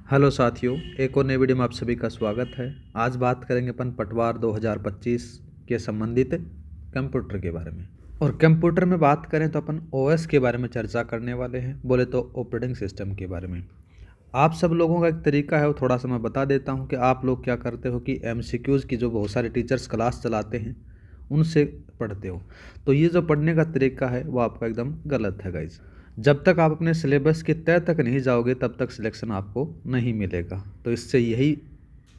Hello साथियों, एक और नई वीडियो में आप सभी का स्वागत है। आज बात करेंगे अपन पटवार 2025 के संबंधित कंप्यूटर के बारे में। और कंप्यूटर में बात करें तो अपन ओएस के बारे में चर्चा करने वाले हैं, बोले तो ऑपरेटिंग सिस्टम के बारे में। आप सब लोगों का एक तरीका है, वो थोड़ा सा मैं बता देता हूँ कि आप लोग क्या करते हो कि एमसीक्यूज़ की जो बहुत सारे टीचर्स क्लास चलाते हैं उनसे पढ़ते हो। तो ये जो पढ़ने का तरीका है वो आपका एकदम गलत है गाइज। जब तक आप अपने सिलेबस के तय तक नहीं जाओगे तब तक सिलेक्शन आपको नहीं मिलेगा। तो इससे यही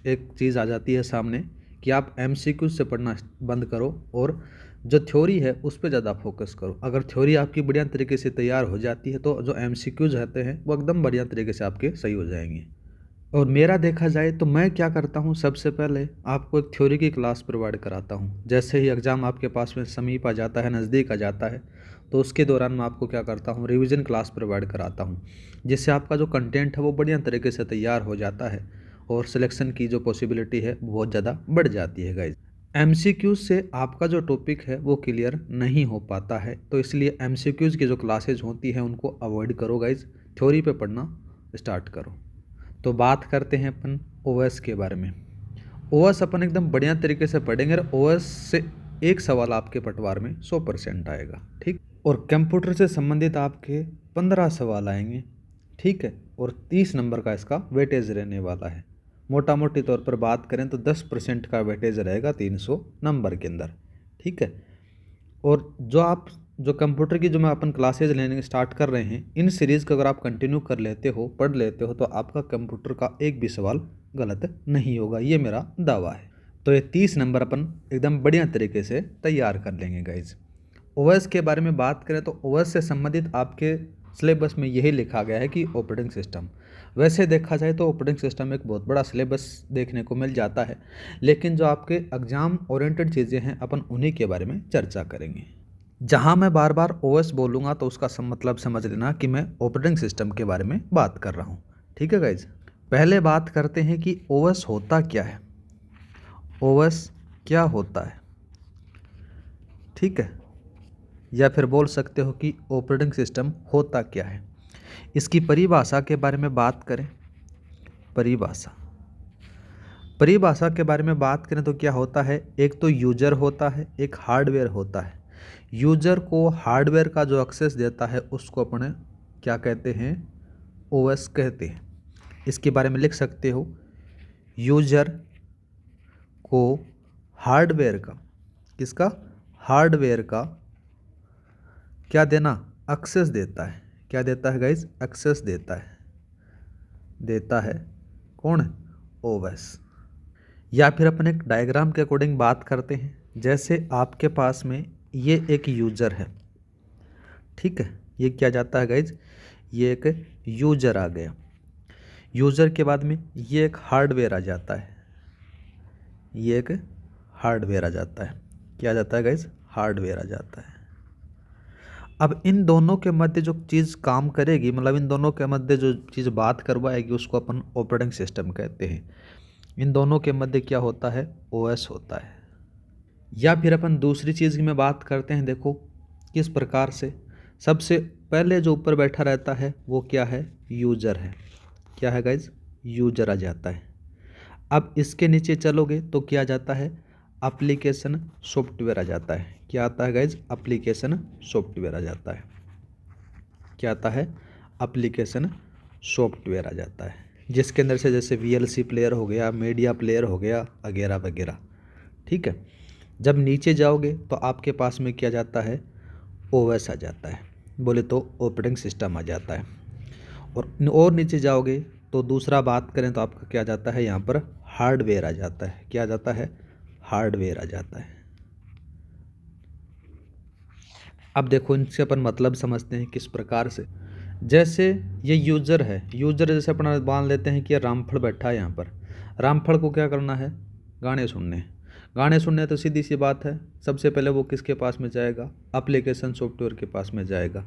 एक चीज़ आ जाती है सामने कि आप एमसीक्यूज़ से पढ़ना बंद करो और जो थ्योरी है उस पर ज़्यादा फोकस करो। अगर थ्योरी आपकी बढ़िया तरीके से तैयार हो जाती है तो जो एमसीक्यूज़ रहते हैं वो एकदम बढ़िया तरीके से आपके सही हो जाएंगे। और मेरा देखा जाए तो मैं क्या करता हूँ, सबसे पहले आपको एक थ्योरी की क्लास प्रोवाइड कराता हूँ। जैसे ही एग्ज़ाम आपके पास में समीप आ जाता है, नज़दीक आ जाता है, तो उसके दौरान मैं आपको क्या करता हूँ, रिवीजन क्लास प्रोवाइड कराता हूँ, जिससे आपका जो कंटेंट है वो बढ़िया तरीके से तैयार हो जाता है और सिलेक्शन की जो पॉसिबिलिटी है बहुत ज़्यादा बढ़ जाती है गाइज। एमसीक्यूज़ से आपका जो टॉपिक है वो क्लियर नहीं हो पाता है, तो इसलिए एमसीक्यूज़ की जो क्लासेज होती हैं उनको अवॉइड करो गाइज, थ्योरी पे पढ़ना स्टार्ट करो। तो बात करते हैं अपन ओएस के बारे में। ओएस अपन एकदम बढ़िया तरीके से पढ़ेंगे और ओएस से एक सवाल आपके पटवार में 100% आएगा, ठीक। और कंप्यूटर से संबंधित आपके 15 सवाल आएंगे, ठीक है। और 30 नंबर का इसका वेटेज रहने वाला है। मोटा मोटी तौर पर बात करें तो 10% का वेटेज रहेगा 300 नंबर के अंदर, ठीक है। और जो कंप्यूटर की जो मैं अपन क्लासेज लेने स्टार्ट कर रहे हैं, इन सीरीज़ को अगर आप कंटिन्यू कर लेते हो, पढ़ लेते हो, तो आपका कंप्यूटर का एक भी सवाल गलत नहीं होगा, ये मेरा दावा है। तो ये 30 नंबर अपन एकदम बढ़िया तरीके से तैयार कर लेंगे गाइज। ओएस के बारे में बात करें तो ओएस से संबंधित आपके सिलेबस में यही लिखा गया है कि ऑपरेटिंग सिस्टम। वैसे देखा जाए तो ऑपरेटिंग सिस्टम एक बहुत बड़ा सिलेबस देखने को मिल जाता है, लेकिन जो आपके एग्ज़ाम ओरिएंटेड चीज़ें हैं अपन उन्हीं के बारे में चर्चा करेंगे। जहाँ मैं बार बार ओएस बोलूँगा तो उसका मतलब समझ लेना कि मैं ऑपरेटिंग सिस्टम के बारे में बात कर रहा हूँ, ठीक है गाइज। पहले बात करते हैं कि ओएस होता क्या है। ओएस क्या होता है, ठीक है, या फिर बोल सकते हो कि ऑपरेटिंग सिस्टम होता क्या है। इसकी परिभाषा के बारे में बात करें। परिभाषा परिभाषा के बारे में बात करें तो क्या होता है, एक तो यूजर होता है, एक हार्डवेयर होता है। यूजर को हार्डवेयर का जो एक्सेस देता है उसको अपने क्या कहते हैं, ओएस कहते हैं। इसके बारे में लिख सकते हो, यूजर को हार्डवेयर का, किसका, हार्डवेयर का क्या देना, एक्सेस देता है। क्या देता है गाइज, एक्सेस देता है कौन, ओएस। या फिर अपन एक डायग्राम के अकॉर्डिंग बात करते हैं। जैसे आपके पास में ये एक यूजर है, ठीक है, ये क्या जाता है गाइज, ये एक यूजर आ गया। यूजर के बाद में ये एक हार्डवेयर आ जाता है, ये एक हार्डवेयर आ जाता है। क्या जाता है गाइज, हार्डवेयर आ जाता है। अब इन दोनों के मध्य जो चीज़ काम करेगी, मतलब इन दोनों के मध्य जो चीज़ बात करवाएगी उसको अपन ऑपरेटिंग सिस्टम कहते हैं। इन दोनों के मध्य क्या होता है, ओएस होता है। या फिर अपन दूसरी चीज़ की में बात करते हैं, देखो किस प्रकार से। सबसे पहले जो ऊपर बैठा रहता है वो क्या है, यूजर है। क्या है गाइज, यूजर आ जाता है। अब इसके नीचे चलोगे तो क्या आ जाता है, एप्लीकेशन सॉफ्टवेयर आ जाता है। क्या आता है गाइज, एप्लीकेशन सॉफ्टवेयर आ जाता है। क्या आता है, एप्लीकेशन सॉफ्टवेयर आ जाता है, जिसके अंदर से जैसे वीएलसी प्लेयर हो गया, मीडिया प्लेयर हो गया, वगैरह वगैरह, ठीक है। जब नीचे जाओगे तो आपके पास में क्या जाता है, ओएस आ जाता है, बोले तो ऑपरेटिंग सिस्टम आ जाता है। और नीचे जाओगे तो दूसरा बात करें तो आपका क्या जाता है, यहाँ पर हार्डवेयर आ जाता है। क्या आ जाता है, हार्डवेयर आ जाता है। अब देखो इनसे अपन मतलब समझते हैं किस प्रकार से। जैसे ये यूजर है, यूजर जैसे अपना मान लेते हैं कि रामफल बैठा है यहाँ पर। रामफल को क्या करना है, गाने सुनने हैं। गाने सुनने तो सीधी सी बात है, सबसे पहले वो किसके पास में जाएगा, एप्लीकेशन सॉफ्टवेयर के पास में जाएगा।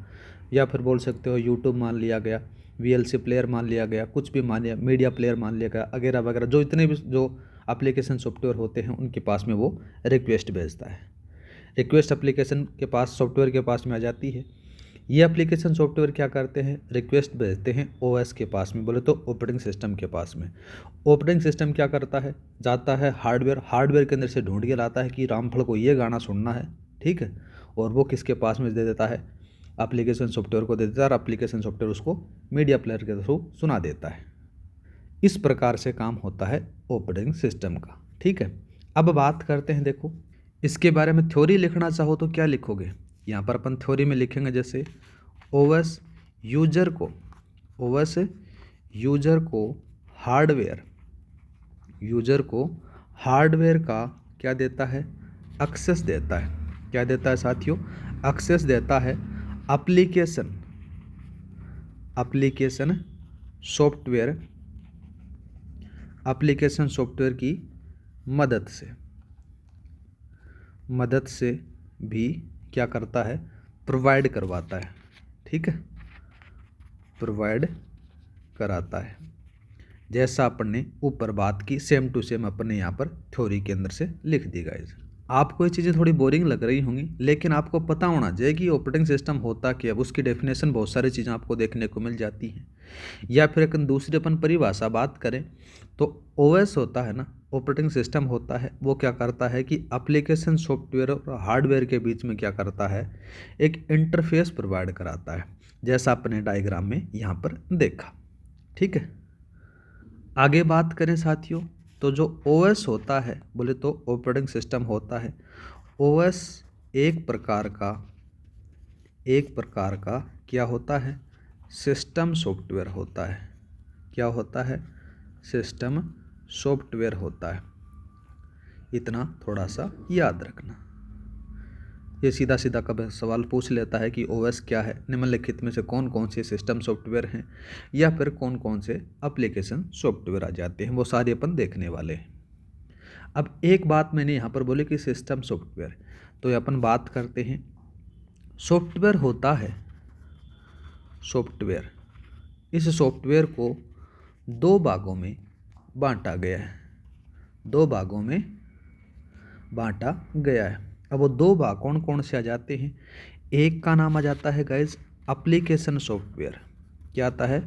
या फिर बोल सकते हो यूट्यूब मान लिया गया, वीएलसी प्लेयर मान लिया गया, कुछ भी मान लिया, मीडिया प्लेयर मान लिया गया, वगैरह वगैरह, जो इतने भी जो एप्लीकेशन सॉफ्टवेयर होते हैं उनके पास में वो रिक्वेस्ट भेजता है। रिक्वेस्ट एप्लीकेशन के पास, सॉफ्टवेयर के पास में आ जाती है। ये एप्लीकेशन सॉफ्टवेयर क्या करते हैं, रिक्वेस्ट भेजते हैं ओएस के पास में, बोले तो ऑपरेटिंग सिस्टम के पास में। ऑपरेटिंग सिस्टम क्या करता है, जाता है हार्डवेयर के अंदर से ढूंढ के लाता है कि रामफल को ये गाना सुनना है, ठीक है, और वो किसके पास में दे देता है, एप्लीकेशन सॉफ्टवेयर को दे देता है, और एप्लीकेशन सॉफ्टवेयर उसको मीडिया प्लेयर के थ्रू सुना देता है। इस प्रकार से काम होता है ऑपरेटिंग सिस्टम का, ठीक है। अब बात करते हैं, देखो इसके बारे में थ्योरी लिखना चाहो तो क्या लिखोगे, यहाँ पर अपन थ्योरी में लिखेंगे जैसे ओएस यूजर को हार्डवेयर का क्या देता है, एक्सेस देता है। क्या देता है साथियों, एक्सेस देता है एप्लीकेशन सॉफ्टवेयर की मदद से भी क्या करता है, प्रोवाइड करवाता है, ठीक है, प्रोवाइड कराता है। जैसा अपन ने ऊपर बात की सेम टू सेम अपन ने यहाँ पर थ्योरी के अंदर से लिख दी गाइस। आपको ये चीज़ें थोड़ी बोरिंग लग रही होंगी, लेकिन आपको पता होना चाहिए कि ऑपरेटिंग सिस्टम होता क्या है। उसकी डेफिनेशन बहुत सारी चीज़ें आपको देखने को मिल जाती हैं। या फिर एक दूसरी अपन परिभाषा बात करें तो ओएस होता है ना, ऑपरेटिंग सिस्टम होता है, वो क्या करता है कि एप्लीकेशन सॉफ्टवेयर और हार्डवेयर के बीच में क्या करता है, एक इंटरफेस प्रोवाइड कराता है, जैसा अपने डायग्राम में यहाँ पर देखा, ठीक है। आगे बात करें साथियों, तो जो ओएस होता है, बोले तो ऑपरेटिंग सिस्टम होता है, ओएस एक प्रकार का क्या होता है, सिस्टम सॉफ्टवेयर होता है। क्या होता है, सिस्टम सॉफ्टवेयर होता है। इतना थोड़ा सा याद रखना। ये सीधा सीधा कभी सवाल पूछ लेता है कि ओएस क्या है, निम्नलिखित में से कौन कौन से सिस्टम सॉफ्टवेयर हैं, या फिर कौन कौन से एप्लीकेशन सॉफ्टवेयर आ जाते हैं, वो सारे अपन देखने वाले हैं। अब एक बात मैंने यहाँ पर बोली कि सिस्टम सॉफ्टवेयर, तो ये अपन बात करते हैं। सॉफ्टवेयर होता है सॉफ्टवेयर, इस सॉफ्टवेयर को दो भागों में बांटा गया है। अब वो दो भाग कौन कौन से आ जाते हैं, एक का नाम आ जाता है गाइज एप्लीकेशन सॉफ्टवेयर। क्या आता है,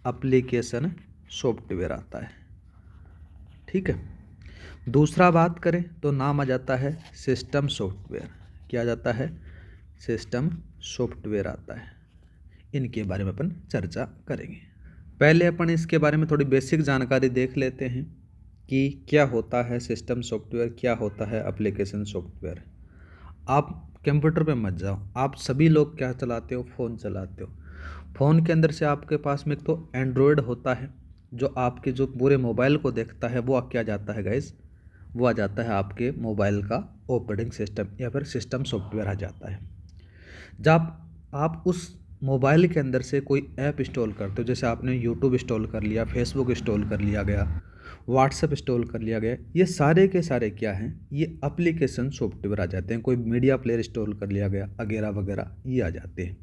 एप्लीकेशन सॉफ्टवेयर आता है, ठीक है। दूसरा बात करें तो नाम आ जाता है सिस्टम सॉफ्टवेयर। क्या आ जाता है, सिस्टम सॉफ्टवेयर आता है। इनके बारे में अपन चर्चा करेंगे। पहले अपन इसके बारे में थोड़ी बेसिक जानकारी देख लेते हैं कि क्या होता है सिस्टम सॉफ्टवेयर, क्या होता है एप्लीकेशन सॉफ्टवेयर। आप कंप्यूटर पे मत जाओ, आप सभी लोग क्या चलाते हो, फ़ोन चलाते हो। फ़ोन के अंदर से आपके पास में एक तो एंड्रॉयड होता है, जो आपके जो पूरे मोबाइल को देखता है, वो क्या जाता है गाइस, वो आ जाता है आपके मोबाइल का ऑपरेटिंग सिस्टम या फिर सिस्टम सॉफ्टवेयर आ जाता है। जब आप उस मोबाइल के अंदर से कोई ऐप इंस्टॉल करते हो, जैसे आपने यूट्यूब इंस्टॉल कर लिया, फेसबुक इंस्टॉल कर लिया गया, व्हाट्सएप इंस्टॉल कर लिया गया, ये सारे के सारे क्या हैं, ये एप्लीकेशन सॉफ्टवेयर आ जाते हैं। कोई मीडिया प्लेयर इंस्टॉल कर लिया गया वगैरह वगैरह, ये आ जाते हैं,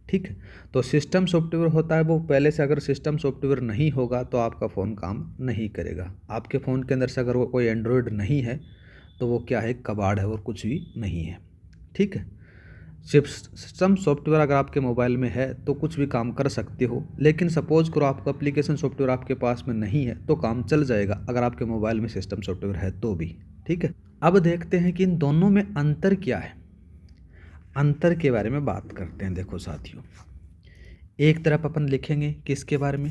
ठीक है। तो सिस्टम सॉफ्टवेयर होता है वो पहले से, अगर सिस्टम सॉफ्टवेयर नहीं होगा तो आपका फ़ोन काम नहीं करेगा। आपके फ़ोन के अंदर से अगर वो कोई एंड्रॉयड नहीं है तो वो क्या है, कबाड़ है और कुछ भी नहीं है, ठीक है। सिस्टम सॉफ्टवेयर अगर आपके मोबाइल में है तो कुछ भी काम कर सकते हो, लेकिन सपोज करो आपका एप्लीकेशन सॉफ्टवेयर आपके पास में नहीं है तो काम चल जाएगा अगर आपके मोबाइल में सिस्टम सॉफ्टवेयर है तो भी, ठीक है। अब देखते हैं कि इन दोनों में अंतर क्या है, अंतर के बारे में बात करते हैं। देखो साथियों, एक तरफ अपन लिखेंगे किसके बारे में,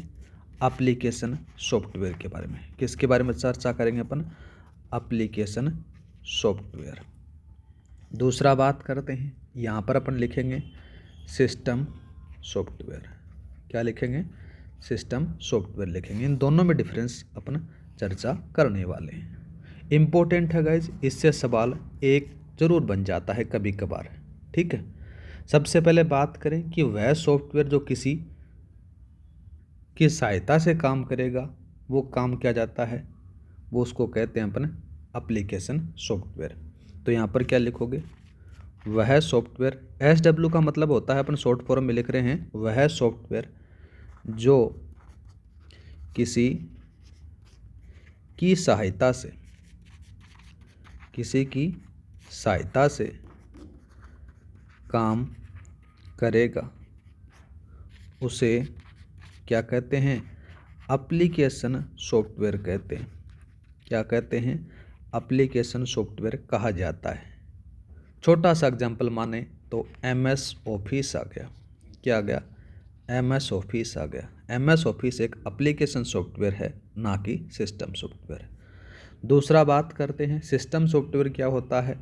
एप्लीकेशन सॉफ्टवेयर के बारे में। किसके बारे में चर्चा करेंगे अपन, एप्लीकेशन सॉफ्टवेयर। दूसरा बात करते हैं, यहाँ पर अपन लिखेंगे सिस्टम सॉफ्टवेयर। क्या लिखेंगे, सिस्टम सॉफ्टवेयर लिखेंगे। इन दोनों में डिफरेंस अपन चर्चा करने वाले हैं। इम्पोर्टेंट है गाइज, इससे सवाल एक ज़रूर बन जाता है कभी कभार, ठीक है। सबसे पहले बात करें कि वह सॉफ्टवेयर जो किसी की सहायता से काम करेगा, वो काम क्या जाता है, वो उसको कहते हैं अपन एप्लीकेशन सॉफ्टवेयर। तो यहाँ पर क्या लिखोगे, वह सॉफ्टवेयर, SW का मतलब होता है, अपन शॉर्ट फॉर्म में लिख रहे हैं, वह सॉफ्टवेयर जो किसी की सहायता से काम करेगा उसे क्या कहते हैं? एप्लीकेशन सॉफ्टवेयर कहते हैं। क्या कहते हैं? एप्लीकेशन सॉफ्टवेयर कहा जाता है। छोटा सा एग्जाम्पल माने तो MS ऑफिस आ गया। क्या आ गया? MS ऑफिस आ गया। MS ऑफिस एक एप्लीकेशन सॉफ्टवेयर है, ना कि सिस्टम सॉफ्टवेयर। दूसरा बात करते हैं सिस्टम सॉफ्टवेयर क्या होता है?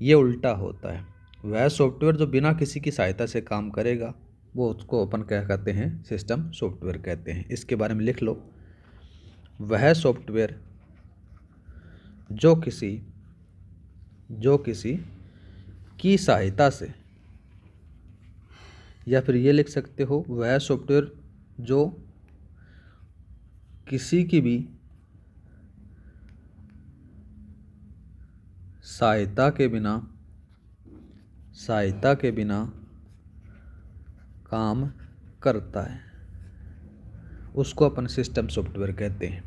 ये उल्टा होता है। वह सॉफ्टवेयर जो बिना किसी की सहायता से काम करेगा वो उसको अपन क्या कहते हैं? सिस्टम सॉफ्टवेयर कहते हैं। इसके बारे में लिख लो। वह सॉफ्टवेयर जो किसी की सहायता से, या फिर ये लिख सकते हो वह सॉफ्टवेयर जो किसी की भी सहायता के बिना काम करता है, उसको अपन सिस्टम सॉफ्टवेयर कहते हैं।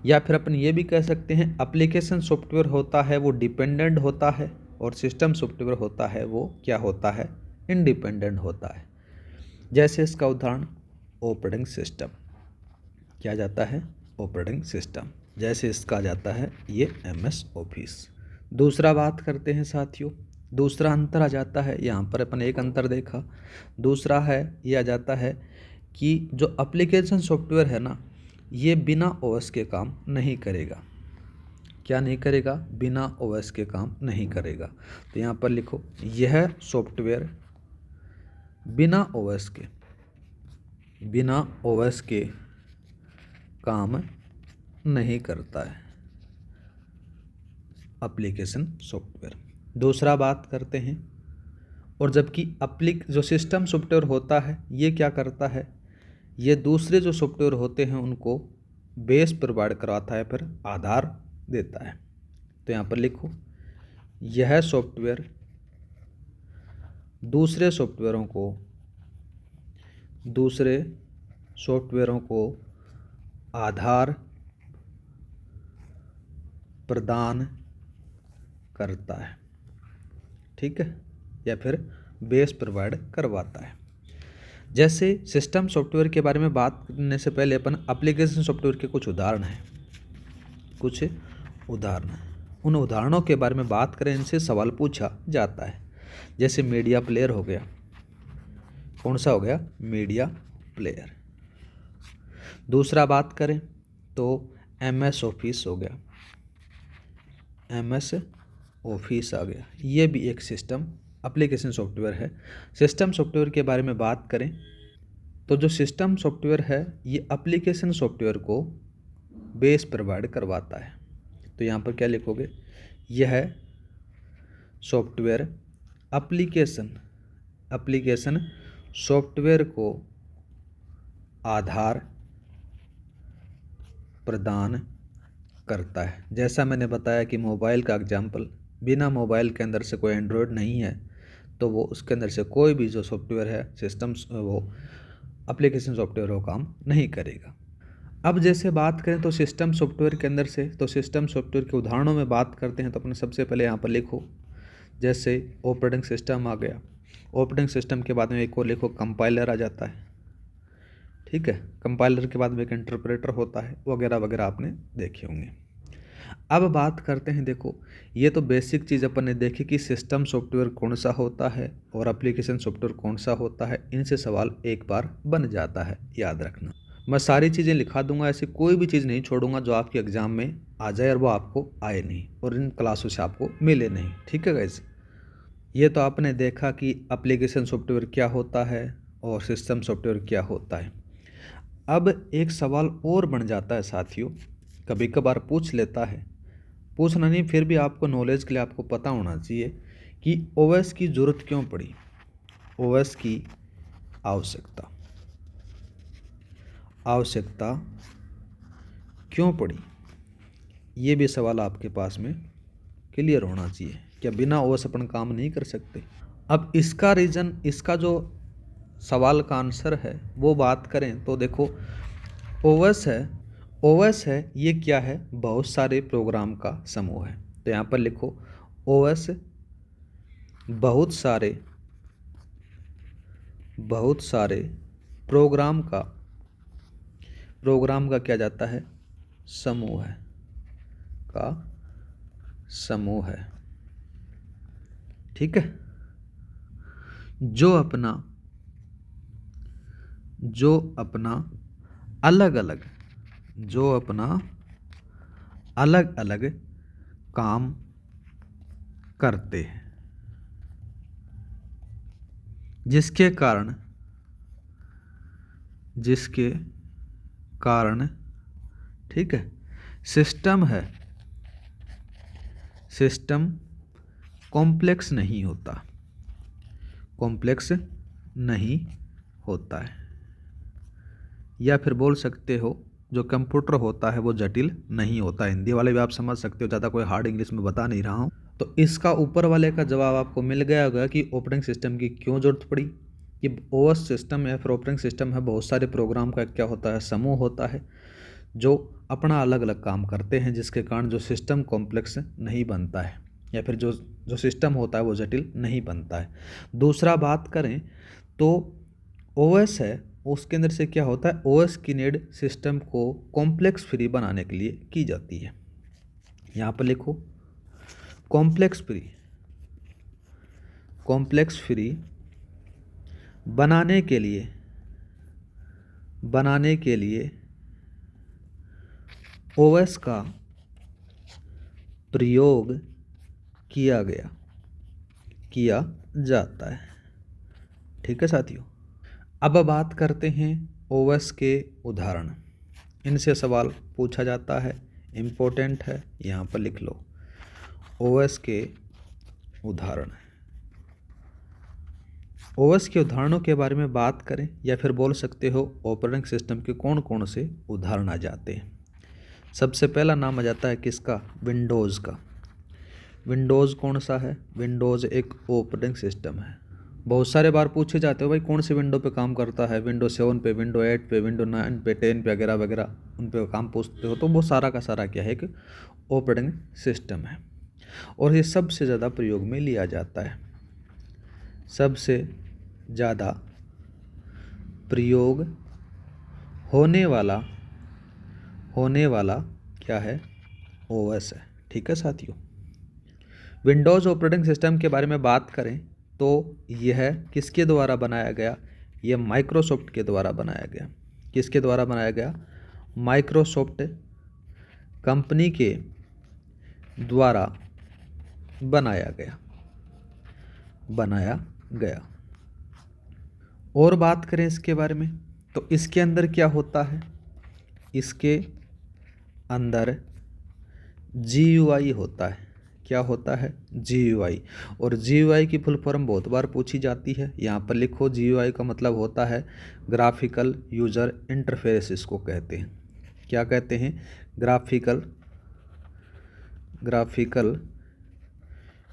या फिर अपन ये भी कह सकते हैं एप्लीकेशन सॉफ्टवेयर होता है वो डिपेंडेंट होता है, और सिस्टम सॉफ्टवेयर होता है वो क्या होता है? इंडिपेंडेंट होता है। जैसे इसका उदाहरण ऑपरेटिंग सिस्टम। क्या जाता है? Operating system. जैसे इसका जाता है ये MS ऑफिस। दूसरा बात करते हैं साथियों, दूसरा अंतर आ जाता है, यहाँ पर अपन एक अंतर देखा। दूसरा है ये आ जाता है कि जो एप्लीकेशन सॉफ्टवेयर है ना, ये बिना OS के काम नहीं करेगा। क्या नहीं करेगा? बिना OS के काम नहीं करेगा। तो यहाँ पर लिखो यह सॉफ्टवेयर बिना OS के काम नहीं करता है, एप्लीकेशन सॉफ्टवेयर। दूसरा बात करते हैं, और जबकि जो सिस्टम सॉफ्टवेयर होता है ये क्या करता है? ये दूसरे जो सॉफ्टवेयर होते हैं उनको बेस प्रोवाइड करवाता है, फिर आधार देता है। तो यहाँ पर लिखो यह सॉफ्टवेयर दूसरे सॉफ्टवेयरों को आधार प्रदान करता है, ठीक है, या फिर बेस प्रोवाइड करवाता है। जैसे सिस्टम सॉफ्टवेयर के बारे में बात करने से पहले अपन एप्लीकेशन सॉफ्टवेयर के कुछ उदाहरण उन उदाहरणों के बारे में बात करें, इनसे सवाल पूछा जाता है। जैसे मीडिया प्लेयर हो गया। कौन सा हो गया? Media player. दूसरा बात करें तो MS ऑफिस हो गया। MS ऑफिस आ गया। ये भी एक सिस्टम एप्लीकेशन सॉफ्टवेयर है। सिस्टम सॉफ्टवेयर के बारे में बात करें तो जो सिस्टम सॉफ्टवेयर है ये एप्लीकेशन सॉफ्टवेयर को बेस प्रोवाइड करवाता है। तो यहाँ पर क्या लिखोगे? यह सॉफ्टवेयर एप्लीकेशन सॉफ्टवेयर को आधार प्रदान करता है। जैसा मैंने बताया कि मोबाइल का एग्जाम्पल, बिना मोबाइल के अंदर से कोई एंड्रॉयड नहीं है तो वो उसके अंदर से कोई भी जो सॉफ्टवेयर है वो एप्लीकेशन सॉफ्टवेयर वो काम नहीं करेगा। अब जैसे बात करें तो सिस्टम सॉफ्टवेयर के अंदर से, तो सिस्टम सॉफ्टवेयर के उदाहरणों में बात करते हैं तो अपने सबसे पहले यहाँ पर लिखो, जैसे ऑपरेटिंग सिस्टम आ गया। ऑपरेटिंग सिस्टम के बाद में एक और लिखो कंपाइलर आ जाता है, ठीक है। कंपाइलर के बाद में एक इंटरप्रेटर होता है, वगैरह वगैरह आपने देखे होंगे। अब बात करते हैं, देखो ये तो बेसिक चीज़ अपन ने देखी कि सिस्टम सॉफ्टवेयर कौन सा होता है और एप्लीकेशन सॉफ्टवेयर कौन सा होता है। इनसे सवाल एक बार बन जाता है, याद रखना। मैं सारी चीज़ें लिखा दूंगा, ऐसी कोई भी चीज़ नहीं छोड़ूंगा जो आपके एग्जाम में आ जाए और वो आपको आए नहीं और इन क्लासों से आपको मिले नहीं, ठीक है गाइस। ये तो आपने देखा कि एप्लीकेशन सॉफ्टवेयर क्या होता है और सिस्टम सॉफ्टवेयर क्या होता है। अब एक सवाल और बन जाता है साथियों, कभी कभार पूछ लेता है, पूछना नहीं फिर भी आपको नॉलेज के लिए आपको पता होना चाहिए कि OS की ज़रूरत क्यों पड़ी, OS की आवश्यकता क्यों पड़ी। ये भी सवाल आपके पास में क्लियर होना चाहिए। क्या बिना OS अपन काम नहीं कर सकते? अब इसका रीज़न, इसका जो सवाल का आंसर है वो बात करें तो देखो OS है ये क्या है? बहुत सारे प्रोग्राम का समूह है। तो यहाँ पर लिखो OS बहुत सारे बहुत सारे प्रोग्राम का क्या जाता है, समूह है, का समूह है। ठीक है। जो अपना अलग अलग काम करते हैं, जिसके कारण ठीक है, सिस्टम कॉम्प्लेक्स नहीं होता है, या फिर बोल सकते हो जो कंप्यूटर होता है वो जटिल नहीं होता। हिंदी वाले भी आप समझ सकते हो, ज़्यादा कोई हार्ड इंग्लिश में बता नहीं रहा हूँ। तो इसका ऊपर वाले का जवाब आपको मिल गया होगा कि ऑपरेटिंग सिस्टम की क्यों जरूरत पड़ी। कि ओएस सिस्टम या फिर ऑपरेटिंग सिस्टम है, बहुत सारे प्रोग्राम का क्या होता है, समूह होता है, जो अपना अलग अलग काम करते हैं, जिसके कारण जो सिस्टम कॉम्प्लेक्स नहीं बनता है, या फिर जो सिस्टम होता है वो जटिल नहीं बनता है। दूसरा बात करें तो ओएस है, उसके अंदर से क्या होता है, ओएस की नीड सिस्टम को कॉम्प्लेक्स फ्री बनाने के लिए की जाती है। यहाँ पर लिखो कॉम्प्लेक्स फ्री बनाने के लिए ओएस का प्रयोग किया जाता है। ठीक है साथियों। अब बात करते हैं ओएस के उदाहरण। इनसे सवाल पूछा जाता है, इम्पोर्टेंट है, यहाँ पर लिख लो ओएस के उदाहरण। ओएस के उदाहरणों के बारे में बात करें, या फिर बोल सकते हो ऑपरेटिंग सिस्टम के कौन कौन से उदाहरण आ जाते हैं। सबसे पहला नाम आ जाता है किसका, विंडोज़ का। विंडोज़ कौन सा है, विंडोज़ एक ऑपरेटिंग सिस्टम है। बहुत सारे बार पूछे जाते हो भाई कौन सी विंडो पे काम करता है, विंडो 7 पे, विंडो 8 पे, विंडो 9 पे, 10 पे वगैरह वगैरह, उन पे काम पूछते हो। तो वो सारा का सारा क्या है, एक ऑपरेटिंग सिस्टम है, और ये सबसे ज़्यादा प्रयोग में लिया जाता है। सबसे ज़्यादा प्रयोग होने वाला क्या है, ओएस है। ठीक है साथियों। विंडोज़ ऑपरेटिंग सिस्टम के बारे में बात करें तो यह किसके द्वारा बनाया गया, यह माइक्रोसॉफ्ट के द्वारा बनाया गया। किसके द्वारा बनाया गया, माइक्रोसॉफ्ट कंपनी के द्वारा बनाया गया। और बात करें इसके बारे में तो इसके अंदर क्या होता है, इसके अंदर GUI होता है। क्या होता है, GUI। और GUI की फुल फॉर्म बहुत बार पूछी जाती है। यहाँ पर लिखो GUI का मतलब होता है ग्राफिकल यूजर इंटरफेस, इसको कहते हैं। क्या कहते हैं, ग्राफिकल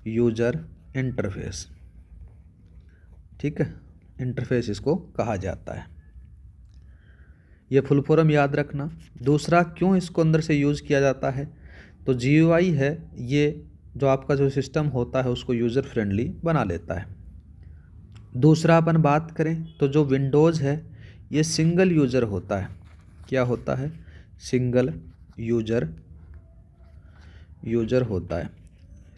यूजर इंटरफेस। ठीक है, इंटरफेस इसको कहा जाता है। ये फुल फॉर्म याद रखना। दूसरा, क्यों इसको अंदर से यूज़ किया जाता है, तो GUI है, ये जो आपका जो सिस्टम होता है उसको यूज़र फ्रेंडली बना लेता है। दूसरा अपन बात करें तो जो विंडोज़ है ये सिंगल यूज़र होता है। क्या होता है, सिंगल यूज़र होता है।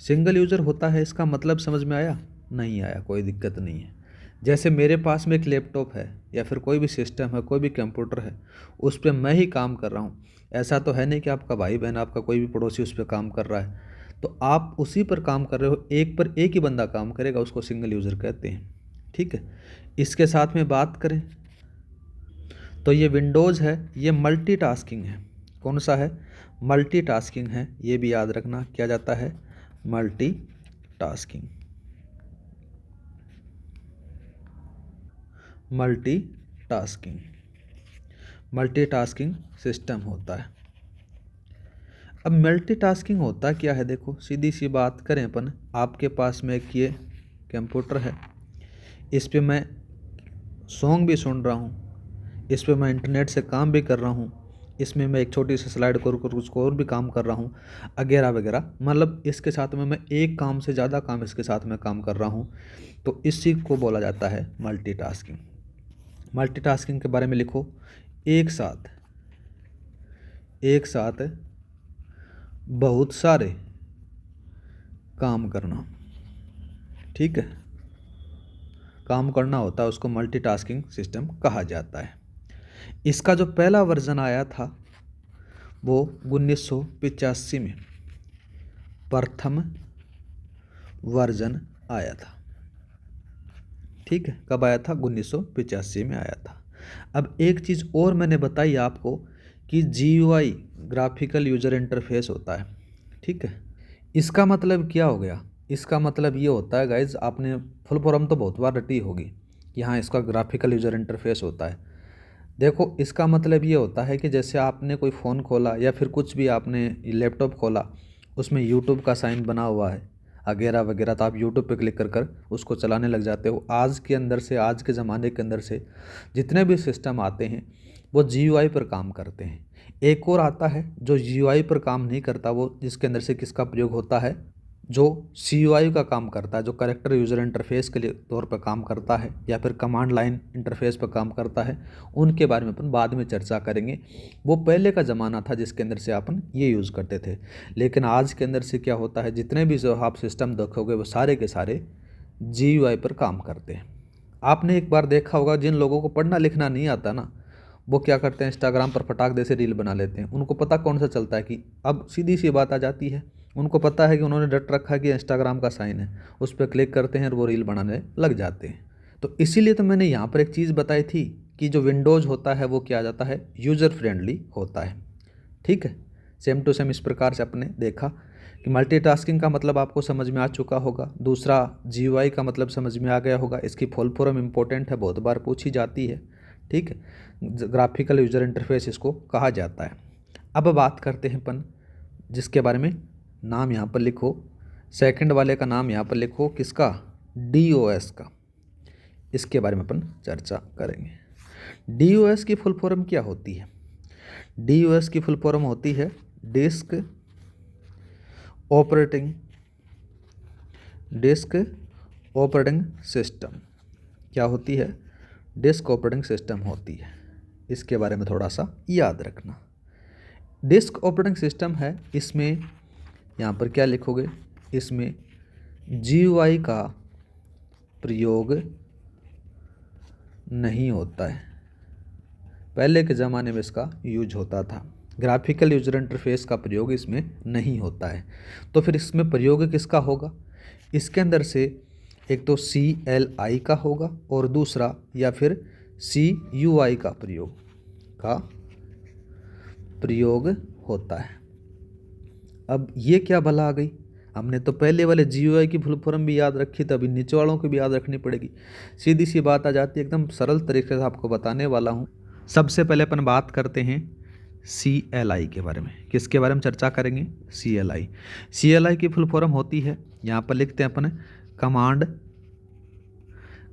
सिंगल यूज़र होता है, इसका मतलब समझ में आया, नहीं आया, कोई दिक्कत नहीं है। जैसे मेरे पास में एक लैपटॉप है, या फिर कोई भी सिस्टम है, कोई भी कंप्यूटर है, उस पर मैं ही काम कर रहा हूँ। ऐसा तो है नहीं कि आपका भाई बहन, आपका कोई भी पड़ोसी उस पर काम कर रहा है, तो आप उसी पर काम कर रहे हो, एक पर एक ही बंदा काम करेगा, उसको सिंगल यूज़र कहते हैं। ठीक है। इसके साथ में बात करें तो ये विंडोज़ है, ये मल्टीटास्किंग है। कौन सा है, मल्टीटास्किंग है, ये भी याद रखना। क्या जाता है, मल्टीटास्किंग सिस्टम होता है। अब मल्टीटास्किंग होता क्या है, देखो सीधी सी बात करें अपन, आपके पास में एक ये कंप्यूटर है, इस पे मैं सॉन्ग भी सुन रहा हूँ, इस पे मैं इंटरनेट से काम भी कर रहा हूँ, इसमें मैं एक छोटी सी स्लाइड कर उसको और भी काम कर रहा हूँ वगैरह वगैरह। मतलब इसके साथ में मैं एक काम से ज़्यादा काम इसके साथ में काम कर रहा हूँ, तो इसी को बोला जाता है मल्टीटास्किंग। मल्टीटास्किंग के बारे में लिखो, एक साथ बहुत सारे काम करना। ठीक है, काम करना होता है उसको मल्टीटास्किंग सिस्टम कहा जाता है। इसका जो पहला वर्जन आया था वो 1985 में प्रथम वर्जन आया था। ठीक है, कब आया था? 1985 में आया था। अब एक चीज़ और मैंने बताई आपको कि GUI ग्राफिकल यूजर इंटरफेस होता है। ठीक है, इसका मतलब क्या हो गया? इसका मतलब ये होता है गाइज, आपने फुल फॉर्म तो बहुत बार रटी होगी कि हाँ इसका ग्राफिकल यूजर इंटरफेस होता है। देखो, इसका मतलब ये होता है कि जैसे आपने कोई फ़ोन खोला या फिर कुछ भी आपने लैपटॉप खोला, उसमें यूट्यूब का साइन बना हुआ है वगैरह वगैरह, तो आप यूट्यूब पे क्लिक कर कर उसको चलाने लग जाते हो। आज के ज़माने के अंदर से जितने भी सिस्टम आते हैं वो GUI पर काम करते हैं। एक और आता है जो GUI पर काम नहीं करता, वो जिसके अंदर से किसका प्रयोग होता है, जो CUI का काम करता है, जो कैरेक्टर यूज़र इंटरफेस के लिए तौर पर काम करता है या फिर कमांड लाइन इंटरफेस पर काम करता है। उनके बारे में अपन बाद में चर्चा करेंगे। वो पहले का ज़माना था जिसके अंदर से अपन ये यूज़ करते थे। लेकिन आज के अंदर से क्या होता है, जितने भी जो आप सिस्टम देखोगे वो सारे के सारे GUI पर काम करते हैं। आपने एक बार देखा होगा, जिन लोगों को पढ़ना लिखना नहीं आता ना, वो क्या करते हैं, इंस्टाग्राम पर फटाक दे से रील बना लेते हैं। उनको पता कौन सा चलता है कि अब सीधी सी बात आ जाती है, उनको पता है कि उन्होंने रट रखा है कि इंस्टाग्राम का साइन है, उस पर क्लिक करते हैं और वो रील बनाने लग जाते हैं। तो इसीलिए तो मैंने यहाँ पर एक चीज़ बताई थी कि जो विंडोज़ होता है वो क्या जाता है, यूज़र फ्रेंडली होता है। ठीक है, सेम टू सेम इस प्रकार से आपने देखा कि मल्टीटास्किंग का मतलब आपको समझ में आ चुका होगा। दूसरा, GUI का मतलब समझ में आ गया होगा। इसकी फुल फॉर्म इंपॉर्टेंट है, बहुत बार पूछी जाती है। ठीक है, ग्राफिकल यूज़र इंटरफेस इसको कहा जाता है। अब बात करते हैं अपन जिसके बारे में, नाम यहाँ पर लिखो, सेकंड वाले का नाम यहाँ पर लिखो, किसका? DOS का। इसके बारे में अपन चर्चा करेंगे। DOS की फुल फॉर्म क्या होती है? DOS की फुल फॉर्म होती है डिस्क ऑपरेटिंग सिस्टम। क्या होती है? डिस्क ऑपरेटिंग सिस्टम होती है। इसके बारे में थोड़ा सा याद रखना। डिस्क ऑपरेटिंग सिस्टम है, इसमें यहाँ पर क्या लिखोगे, इसमें GUI का प्रयोग नहीं होता है। पहले के ज़माने में इसका यूज होता था, ग्राफिकल यूजर इंटरफेस का प्रयोग इसमें नहीं होता है। तो फिर इसमें प्रयोग किसका होगा? इसके अंदर से एक तो CLI का होगा और दूसरा या फिर CUI का प्रयोग होता है। अब ये क्या भला आ गई? हमने तो पहले वाले GUI की फुल फॉर्म भी याद रखी, तभी नीचे वालों की भी याद रखनी पड़ेगी। सीधी सी बात आ जाती है, एकदम सरल तरीके से आपको बताने वाला हूँ। सबसे पहले अपन बात करते हैं CLI के बारे में। किसके बारे में चर्चा करेंगे? CLI की फुल फॉर्म होती है, यहाँ पर लिखते हैं अपन,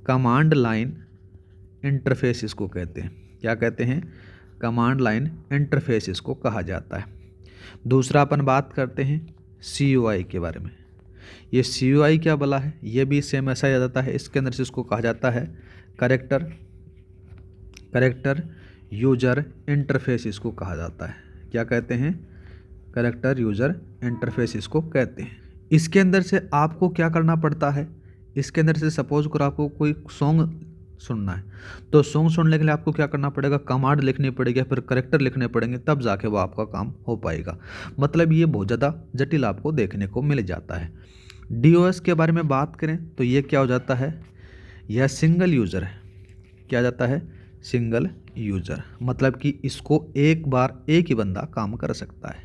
कमांड लाइन इंटरफेस इसको कहते हैं। क्या कहते हैं? कमांड लाइन इंटरफेस इसको कहा जाता है। दूसरा अपन बात करते हैं CUI के बारे में। ये CUI क्या भला है? ये भी सेम ऐसा ही आ जाता है। इसके अंदर से इसको कहा जाता है कैरेक्टर यूजर इंटरफेस इसको कहा जाता है। क्या कहते हैं? कैरेक्टर यूजर इंटरफेस इसको कहते हैं। इसके अंदर से आपको क्या करना पड़ता है? इसके अंदर से सपोज करो आपको कोई सॉन्ग सुनना है, तो सॉन्ग सुनने के लिए आपको क्या करना पड़ेगा? कमांड लिखनी पड़ेगी या फिर कैरेक्टर लिखने पड़ेंगे, तब जाके वो आपका काम हो पाएगा। मतलब ये बहुत ज़्यादा जटिल आपको देखने को मिल जाता है। DOS के बारे में बात करें तो ये क्या हो जाता है? यह सिंगल यूज़र है। क्या जाता है? सिंगल यूज़र, मतलब कि इसको एक बार एक ही बंदा काम कर सकता है।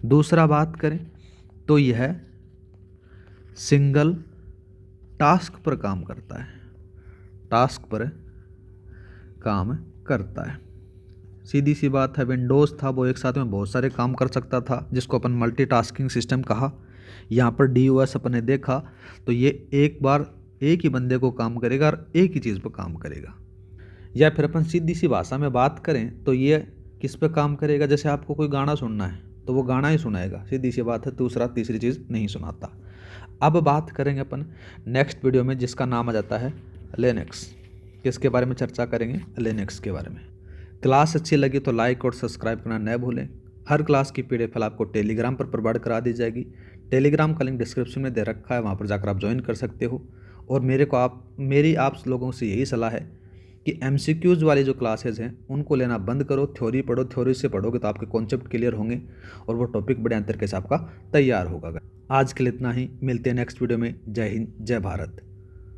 दूसरा बात करें तो यह सिंगल टास्क पर काम करता है, सीधी सी बात है। विंडोज़ था वो एक साथ में बहुत सारे काम कर सकता था, जिसको अपन मल्टीटास्किंग सिस्टम कहा। यहाँ पर DOS अपन ने देखा तो ये एक बार एक ही बंदे को काम करेगा और एक ही चीज़ पर काम करेगा। या फिर अपन सीधी सी भाषा में बात करें तो ये किस पे काम करेगा? जैसे आपको कोई गाना सुनना है तो वो गाना ही सुनाएगा, सीधी सी बात है। दूसरा तीसरी चीज़ नहीं सुनाता। अब बात करेंगे अपन नेक्स्ट वीडियो में, जिसका नाम आ जाता है लिनक्स। किसके बारे में चर्चा करेंगे? लिनक्स के बारे में। क्लास अच्छी लगी तो लाइक और सब्सक्राइब करना न भूलें। हर क्लास की PDF फाइल आपको टेलीग्राम पर प्रोवाइड करा दी जाएगी। टेलीग्राम का लिंक डिस्क्रिप्शन में दे रखा है, वहाँ पर जाकर आप ज्वाइन कर सकते हो। और मेरी आप लोगों से यही सलाह है कि MCQs वाली जो क्लासेज हैं उनको लेना बंद करो, थ्योरी पढ़ो। थ्योरी से पढ़ोगे तो आपके कॉन्सेप्ट क्लियर होंगे और वो टॉपिक बढ़िया तरीके से आपका तैयार होगा। आज के लिए इतना ही, मिलते हैं नेक्स्ट वीडियो में। जय हिंद, जय भारत।